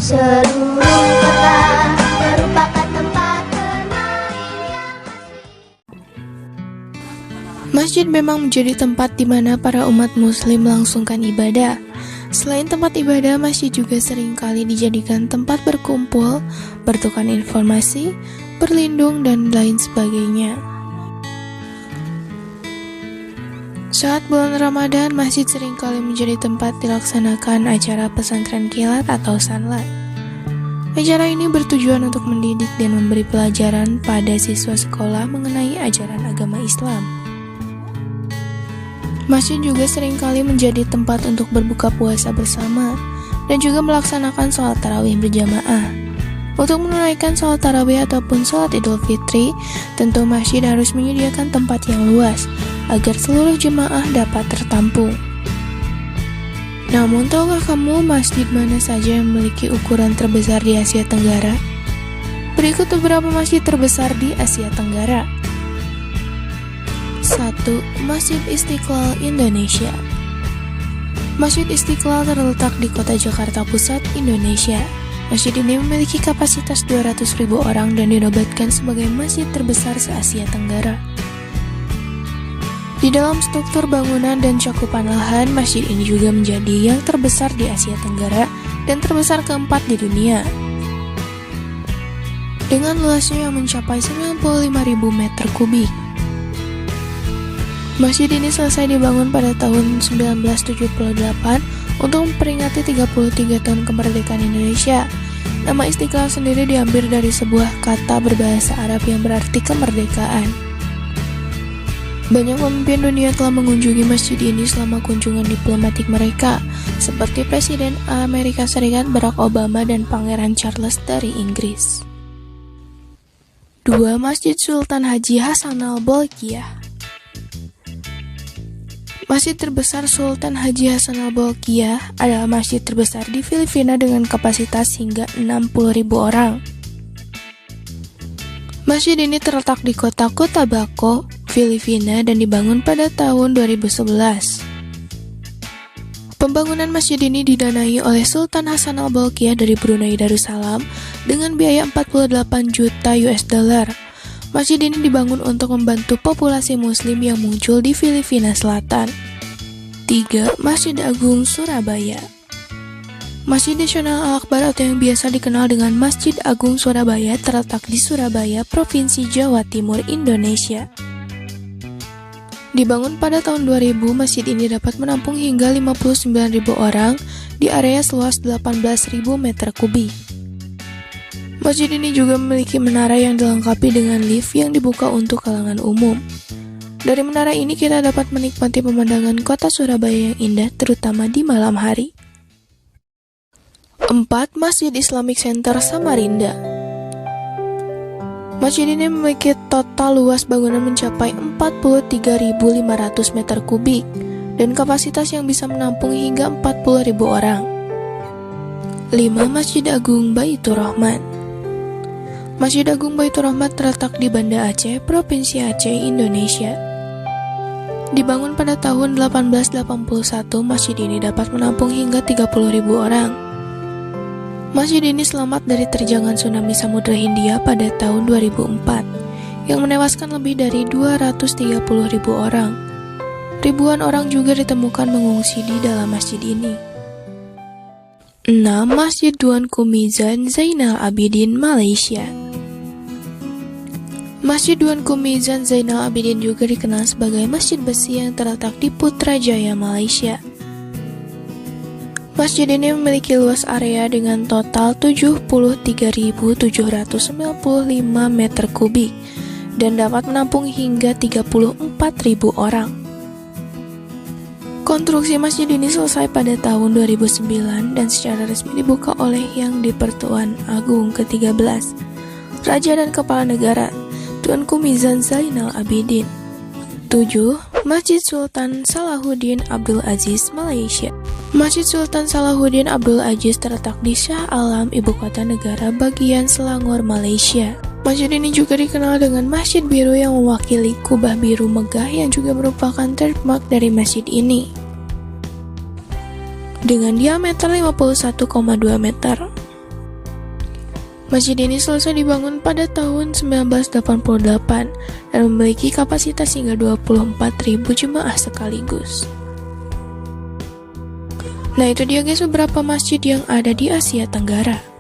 Seluruh kota merupakan tempat bermain yang asli. Masjid memang menjadi tempat di mana para umat muslim melangsungkan ibadah. Selain tempat ibadah, masjid juga seringkali dijadikan tempat berkumpul, bertukar informasi, berlindung, dan lain sebagainya. Saat bulan Ramadan, masjid seringkali menjadi tempat dilaksanakan acara pesantren kilat atau sanlat. Acara ini bertujuan untuk mendidik dan memberi pelajaran pada siswa sekolah mengenai ajaran agama Islam. Masjid juga seringkali menjadi tempat untuk berbuka puasa bersama dan juga melaksanakan sholat tarawih berjamaah. Untuk menunaikan sholat tarawih ataupun sholat idul fitri, tentu masjid harus menyediakan tempat yang luas agar seluruh jemaah dapat tertampung. Namun, tahukah kamu masjid mana saja yang memiliki ukuran terbesar di Asia Tenggara? Berikut beberapa masjid terbesar di Asia Tenggara. 1. Masjid Istiqlal, Indonesia. Masjid Istiqlal terletak di kota Jakarta Pusat, Indonesia. Masjid ini memiliki kapasitas 200.000 orang dan dinobatkan sebagai masjid terbesar se-Asia Tenggara. Di dalam struktur bangunan dan cakupan lahan, masjid ini juga menjadi yang terbesar di Asia Tenggara dan terbesar keempat di dunia. Dengan luasnya yang mencapai 95.000 meter kubik. Masjid ini selesai dibangun pada tahun 1978 untuk memperingati 33 tahun kemerdekaan Indonesia. Nama Istiqlal sendiri diambil dari sebuah kata berbahasa Arab yang berarti kemerdekaan. Banyak pemimpin dunia telah mengunjungi masjid ini selama kunjungan diplomatik mereka, seperti Presiden Amerika Serikat Barack Obama dan Pangeran Charles dari Inggris. 2. Masjid Sultan Haji Hasanal Bolkiah. Masjid terbesar Sultan Haji Hasanal Bolkiah adalah masjid terbesar di Filipina dengan kapasitas hingga 60.000 orang. Masjid ini terletak di kota Cotabato, Filipina dan dibangun pada tahun 2011. Pembangunan masjid ini didanai oleh Sultan Hasanal Bolkiah dari Brunei Darussalam dengan biaya 48 juta US$. Masjid ini dibangun untuk membantu populasi muslim yang muncul di Filipina Selatan. 3. Masjid Agung Surabaya. Masjid Nasional Al-Akbar atau yang biasa dikenal dengan Masjid Agung Surabaya terletak di Surabaya, Provinsi Jawa Timur, Indonesia. Dibangun pada tahun 2000, masjid ini dapat menampung hingga 59.000 orang di area seluas 18.000 meter kubik. Masjid ini juga memiliki menara yang dilengkapi dengan lift yang dibuka untuk kalangan umum. Dari menara ini kita dapat menikmati pemandangan kota Surabaya yang indah terutama di malam hari. 4. Masjid Islamic Center Samarinda. Masjid ini memiliki total luas bangunan mencapai 43.500 meter kubik dan kapasitas yang bisa menampung hingga 40.000 orang. 5. Masjid Agung Baitur Rahman. Masjid Agung Baitur Rahman terletak di Banda Aceh, Provinsi Aceh, Indonesia. Dibangun pada tahun 1881, masjid ini dapat menampung hingga 30.000 orang. Masjid ini selamat dari terjangan tsunami Samudra Hindia pada tahun 2004 yang menewaskan lebih dari 230.000 orang. Ribuan orang juga ditemukan mengungsi di dalam masjid ini. 6. Masjid Tuanku Mizan Zainal Abidin, Malaysia. Masjid Tuanku Mizan Zainal Abidin juga dikenal sebagai masjid besi yang terletak di Putrajaya, Malaysia. Masjid ini memiliki luas area dengan total 73.795 meter kubik dan dapat menampung hingga 34.000 orang. Konstruksi masjid ini selesai pada tahun 2009 dan secara resmi dibuka oleh Yang di-Pertuan Agung ke-13, Raja dan Kepala Negara, Tuanku Mizan Zainal Abidin. 7. Masjid Sultan Salahuddin Abdul Aziz, Malaysia. Masjid Sultan Salahuddin Abdul Aziz terletak di Shah Alam, ibu kota negara bagian Selangor, Malaysia. Masjid ini juga dikenal dengan Masjid Biru yang mewakili kubah biru megah yang juga merupakan trademark dari masjid ini. Dengan diameter 51,2 meter. Masjid ini selesai dibangun pada tahun 1988 dan memiliki kapasitas hingga 24.000 jemaah sekaligus. Nah itu dia guys beberapa masjid yang ada di Asia Tenggara.